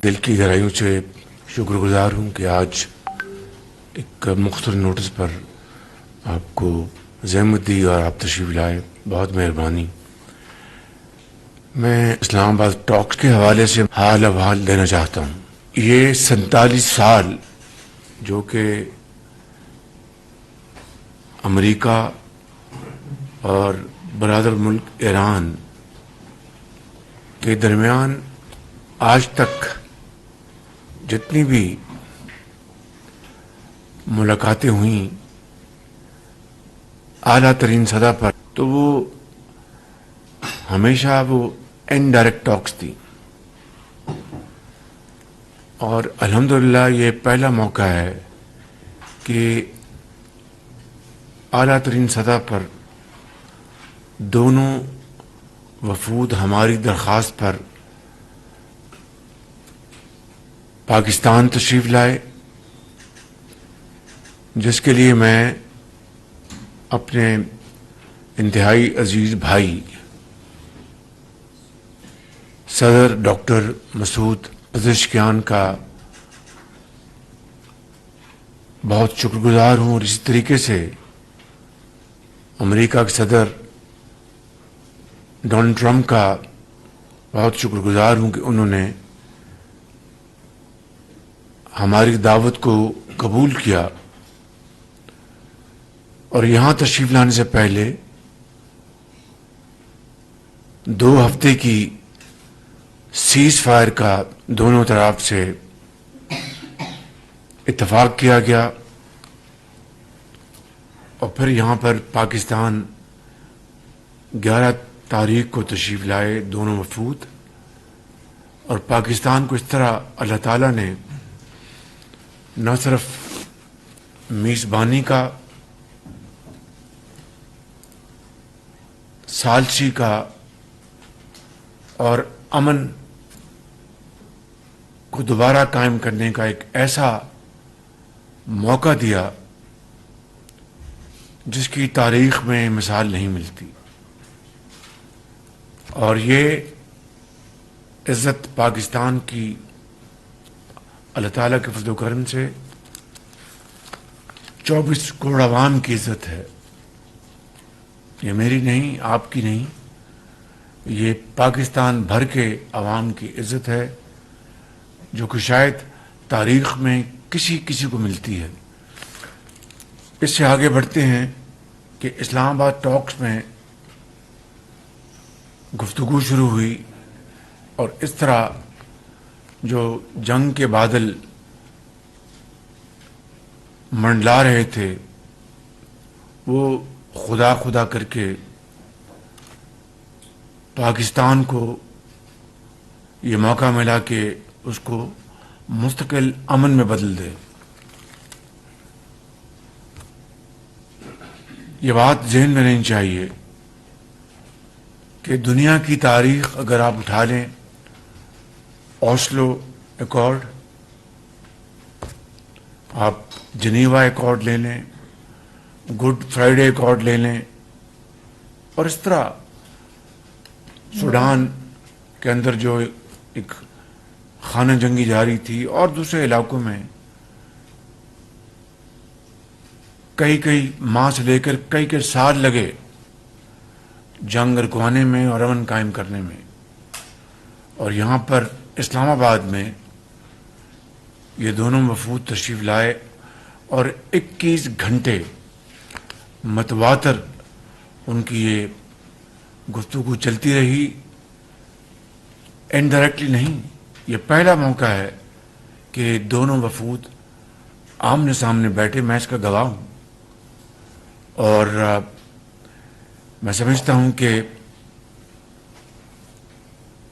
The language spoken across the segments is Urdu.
دل کی گہرائیوں سے شکر گزار ہوں کہ آج ایک مختصر نوٹس پر آپ کو زحمت دی اور آپ تشریف لائے، بہت مہربانی۔ میں اسلام آباد ٹاکس کے حوالے سے حال احوال دینا چاہتا ہوں۔ یہ 47 سال جو کہ امریکہ اور برادر ملک ایران کے درمیان آج تک جتنی بھی ملاقاتیں ہوئیں اعلیٰ ترین سطح پر، تو وہ ہمیشہ وہ انڈائریکٹ ٹاکس تھی، اور الحمدللہ یہ پہلا موقع ہے کہ اعلیٰ ترین سطح پر دونوں وفود ہماری درخواست پر پاکستان تشریف لائے، جس کے لیے میں اپنے انتہائی عزیز بھائی صدر ڈاکٹر مسعود پزشکیان کا بہت شکر گزار ہوں، اور اسی طریقے سے امریکہ کے صدر ڈونلڈ ٹرمپ کا بہت شکر گزار ہوں کہ انہوں نے ہماری دعوت کو قبول کیا، اور یہاں تشریف لانے سے پہلے 2 ہفتے کی سیز فائر کا دونوں طرف سے اتفاق کیا گیا، اور پھر یہاں پر پاکستان 11 تاریخ کو تشریف لائے دونوں وفود، اور پاکستان کو اس طرح اللہ تعالیٰ نے نہ صرف میزبانی کا، ثالثی کا اور امن کو دوبارہ قائم کرنے کا ایک ایسا موقع دیا جس کی تاریخ میں مثال نہیں ملتی، اور یہ عزت پاکستان کی اللہ تعالیٰ کے فضل و کرم سے 24 کروڑ عوام کی عزت ہے۔ یہ میری نہیں، آپ کی نہیں، یہ پاکستان بھر کے عوام کی عزت ہے، جو کہ شاید تاریخ میں کسی کو ملتی ہے۔ اس سے آگے بڑھتے ہیں کہ اسلام آباد ٹاکس میں گفتگو شروع ہوئی، اور اس طرح جو جنگ کے بادل منڈلا رہے تھے وہ خدا خدا کر کے پاکستان کو یہ موقع ملا کہ اس کو مستقل امن میں بدل دے۔ یہ بات ذہن میں رہنی چاہیے کہ دنیا کی تاریخ اگر آپ اٹھا لیں، اوسلو ایکارڈ، آپ جنیوا ایکارڈ لے لیں، گڈ فرائیڈے ایکارڈ لے لیں، اور اس طرح سوڈان کے اندر جو ایک خانہ جنگی جاری تھی، اور دوسرے علاقوں میں کئی ماہ سے لے کر کئی سال لگے جنگ رکوانے میں اور امن قائم کرنے میں، اور یہاں پر اسلام آباد میں یہ دونوں وفود تشریف لائے، اور 21 گھنٹے متواتر ان کی یہ گفتگو چلتی رہی، انڈائریکٹلی نہیں۔ یہ پہلا موقع ہے کہ دونوں وفود آمنے سامنے بیٹھے، میں اس کا گواہ ہوں، اور میں سمجھتا ہوں کہ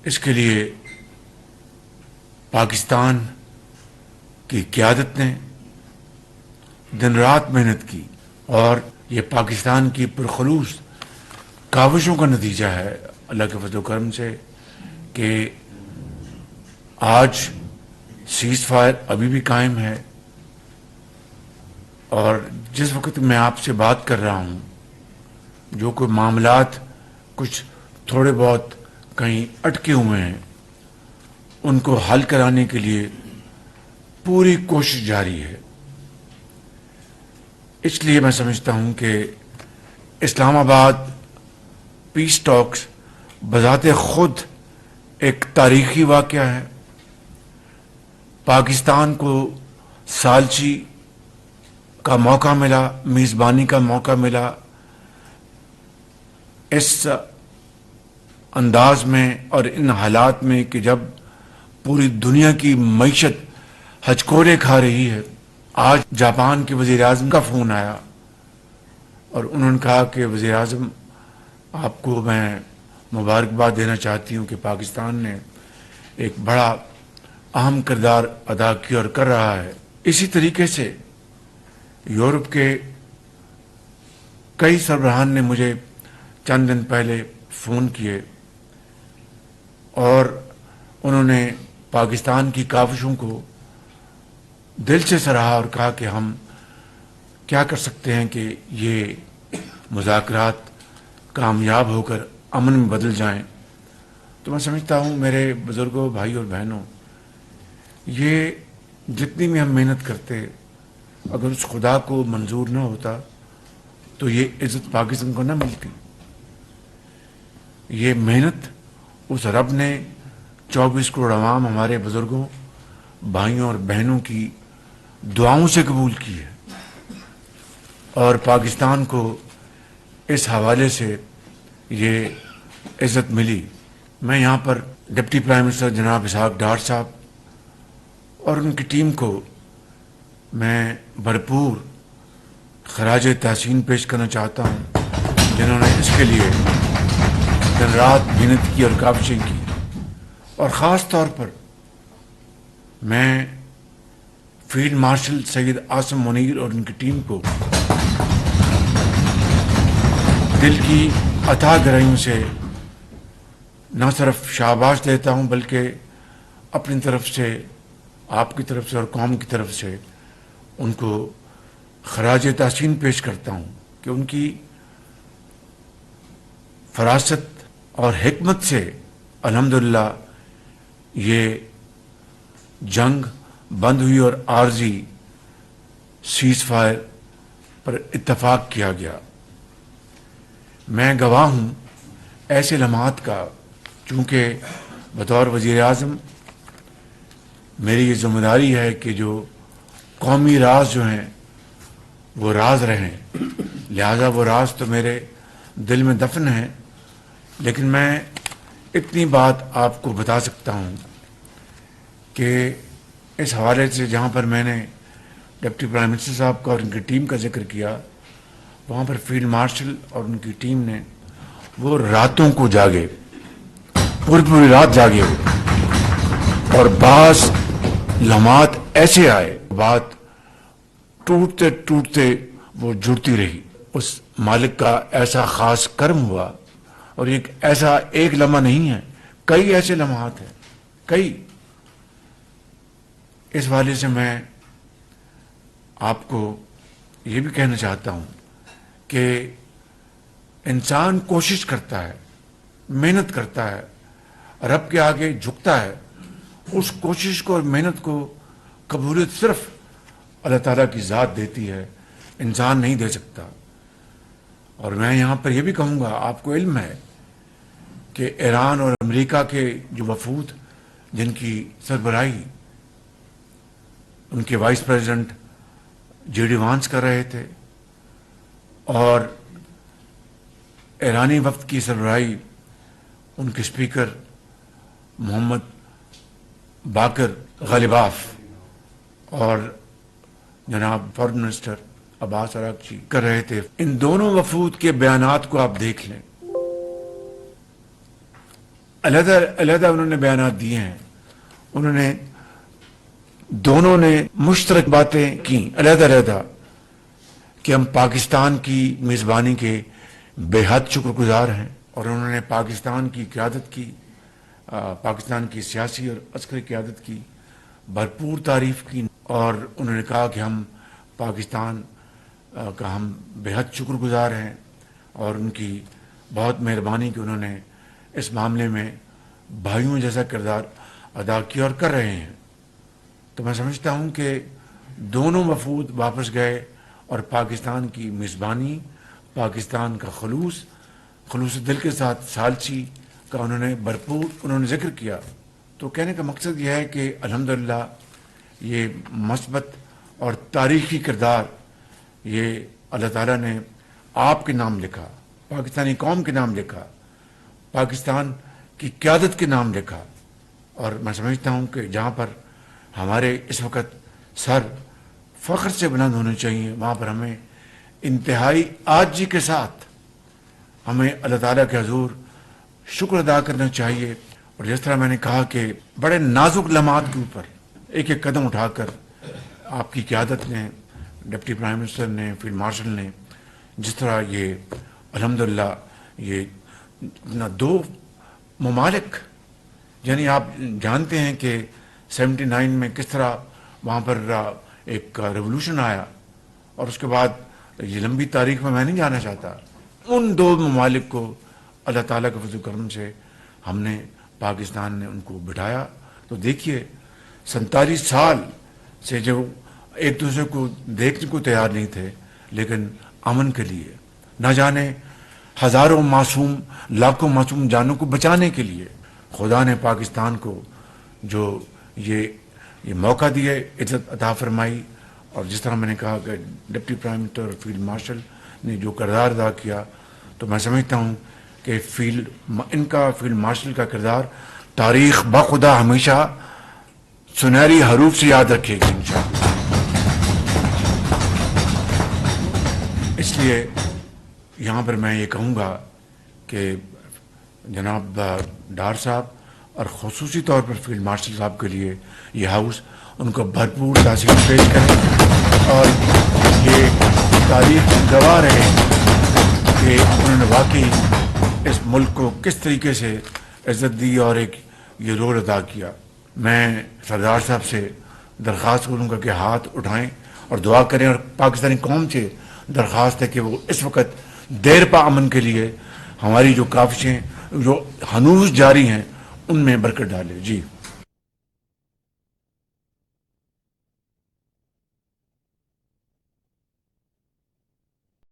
اس کے لیے پاکستان کی قیادت نے دن رات محنت کی، اور یہ پاکستان کی پرخلوص کاوشوں کا نتیجہ ہے اللہ کے فضل و کرم سے کہ آج سیز فائر ابھی بھی قائم ہے، اور جس وقت میں آپ سے بات کر رہا ہوں جو کوئی معاملات کچھ تھوڑے بہت کہیں اٹکے ہوئے ہیں، ان کو حل کرانے کے لیے پوری کوشش جاری ہے۔ اس لیے میں سمجھتا ہوں کہ اسلام آباد پیس ٹاکس بذات خود ایک تاریخی واقعہ ہے۔ پاکستان کو ثالثی کا موقع ملا، میزبانی کا موقع ملا، اس انداز میں اور ان حالات میں کہ جب پوری دنیا کی معیشت ہچکورے کھا رہی ہے۔ آج جاپان کے وزیر اعظم کا فون آیا اور انہوں نے کہا کہ وزیر اعظم آپ کو میں مبارکباد دینا چاہتی ہوں کہ پاکستان نے ایک بڑا اہم کردار ادا کیا اور کر رہا ہے۔ اسی طریقے سے یورپ کے کئی سربراہان نے مجھے چند دن پہلے فون کیے اور انہوں نے پاکستان کی کاوشوں کو دل سے سراہا اور کہا کہ ہم کیا کر سکتے ہیں کہ یہ مذاکرات کامیاب ہو کر امن میں بدل جائیں۔ تو میں سمجھتا ہوں میرے بزرگوں، بھائی اور بہنوں، یہ جتنی بھی ہم محنت کرتے اگر اس خدا کو منظور نہ ہوتا تو یہ عزت پاکستان کو نہ ملتی۔ یہ محنت اس رب نے 24 کروڑ عوام ہمارے بزرگوں، بھائیوں اور بہنوں کی دعاؤں سے قبول کی ہے، اور پاکستان کو اس حوالے سے یہ عزت ملی۔ میں یہاں پر ڈپٹی پرائم منسٹر جناب اسحاق ڈار صاحب اور ان کی ٹیم کو میں بھرپور خراج تحسین پیش کرنا چاہتا ہوں، جنہوں نے اس کے لیے دن رات محنت کی اور کاوشیں کی، اور خاص طور پر میں فیلڈ مارشل سید عاصم منیر اور ان کی ٹیم کو دل کی اتھاہ گہرائیوں سے نہ صرف شاباش دیتا ہوں بلکہ اپنی طرف سے، آپ کی طرف سے اور قوم کی طرف سے ان کو خراج تحسین پیش کرتا ہوں کہ ان کی فراست اور حکمت سے الحمدللہ یہ جنگ بند ہوئی اور عارضی سیز فائر پر اتفاق کیا گیا۔ میں گواہ ہوں ایسے لمحات کا، چونکہ بطور وزیر اعظم میری یہ ذمہ داری ہے کہ جو قومی راز جو ہیں وہ راز رہیں، لہذا وہ راز تو میرے دل میں دفن ہیں، لیکن میں اتنی بات آپ کو بتا سکتا ہوں کہ اس حوالے سے جہاں پر میں نے ڈپٹی پرائم منسٹر صاحب کا اور ان کی ٹیم کا ذکر کیا، وہاں پر فیلڈ مارشل اور ان کی ٹیم نے وہ راتوں کو جاگے، پوری رات جاگے ہو، اور بعض لمحات ایسے آئے، بات ٹوٹتے ٹوٹتے وہ جڑتی رہی۔ اس مالک کا ایسا خاص کرم ہوا، اور ایک لمحہ نہیں ہے، کئی ایسے لمحات ہیں، کئی۔ اس حوالے سے میں آپ کو یہ بھی کہنا چاہتا ہوں کہ انسان کوشش کرتا ہے، محنت کرتا ہے، رب کے آگے جھکتا ہے، اس کوشش کو اور محنت کو قبولیت صرف اللہ تعالیٰ کی ذات دیتی ہے، انسان نہیں دے سکتا۔ اور میں یہاں پر یہ بھی کہوں گا، آپ کو علم ہے کہ ایران اور امریکہ کے جو وفود جن کی سربراہی ان کے vice president J D once کر رہے تھے، اور ایرانی وفد کی سربراہی ان کے اسپیکر محمد باقر غالباف اور جناب فارن منسٹر عباس عراقچی کر رہے تھے، ان دونوں وفود کے بیانات کو آپ دیکھ لیں، علیحدہ انہوں نے بیانات دیے ہیں، انہوں نے دونوں نے مشترک باتیں کی علیحدہ کہ ہم پاکستان کی میزبانی کے بے حد شکر گزار ہیں، اور انہوں نے پاکستان کی قیادت کی، پاکستان کی سیاسی اور عسکری قیادت کی بھرپور تعریف کی، اور انہوں نے کہا کہ ہم پاکستان کا ہم بے حد شکر گزار ہیں، اور ان کی بہت مہربانی کہ انہوں نے اس معاملے میں بھائیوں جیسا کردار ادا کیا اور کر رہے ہیں. تو میں سمجھتا ہوں کہ دونوں وفود واپس گئے اور پاکستان کی میزبانی، پاکستان کا خلوص دل کے ساتھ ثالثی کا انہوں نے ذکر کیا. تو کہنے کا مقصد یہ ہے کہ الحمدللہ یہ مثبت اور تاریخی کردار یہ اللہ تعالیٰ نے آپ کے نام لکھا، پاکستانی قوم کے نام لکھا، پاکستان کی قیادت کے نام لکھا. اور میں سمجھتا ہوں کہ جہاں پر ہمارے اس وقت سر فخر سے بلند ہونے چاہیے، وہاں پر ہمیں انتہائی عاجزی کے ساتھ ہمیں اللہ تعالیٰ کے حضور شکر ادا کرنا چاہیے. اور جس طرح میں نے کہا کہ بڑے نازک لمحات کے اوپر ایک ایک قدم اٹھا کر آپ کی قیادت نے، ڈپٹی پرائم منسٹر نے، فیلڈ مارشل نے جس طرح یہ الحمدللہ یہ دو ممالک، یعنی آپ جانتے ہیں کہ 79 میں کس طرح وہاں پر ایک ریولوشن آیا، اور اس کے بعد یہ لمبی تاریخ میں نہیں جانا چاہتا. ان دو ممالک کو اللہ تعالیٰ کے فضل و کرم سے ہم نے، پاکستان نے ان کو بٹھایا. تو دیکھیے 47 سال سے جو ایک دوسرے کو دیکھنے کو تیار نہیں تھے، لیکن امن کے لیے، نہ جانے ہزاروں معصوم، لاکھوں معصوم جانوں کو بچانے کے لیے خدا نے پاکستان کو جو یہ موقع دیے، عزت عطا فرمائی. اور جس طرح میں نے کہا کہ ڈپٹی پرائم منسٹر اور فیلڈ مارشل نے جو کردار ادا کیا، تو میں سمجھتا ہوں کہ ان کا فیلڈ مارشل کا کردار تاریخ بخدا ہمیشہ سنہری حروف سے یاد رکھے گی انشاءاللہ. اس لیے یہاں پر میں یہ کہوں گا کہ جناب ڈار صاحب اور خصوصی طور پر فیلڈ مارشل صاحب کے لیے یہ ہاؤس ان کو بھرپور تاثیر پیش کرے، اور یہ تاریخ گواہ رہے کہ انہوں نے واقعی اس ملک کو کس طریقے سے عزت دی اور ایک یہ رول ادا کیا. میں سردار صاحب سے درخواست کروں گا کہ ہاتھ اٹھائیں اور دعا کریں، اور پاکستانی قوم سے درخواست ہے کہ وہ اس وقت دیر پا امن کے لیے ہماری جو کاوشیں جو ہنوز جاری ہیں ان میں برکت ڈالے. جی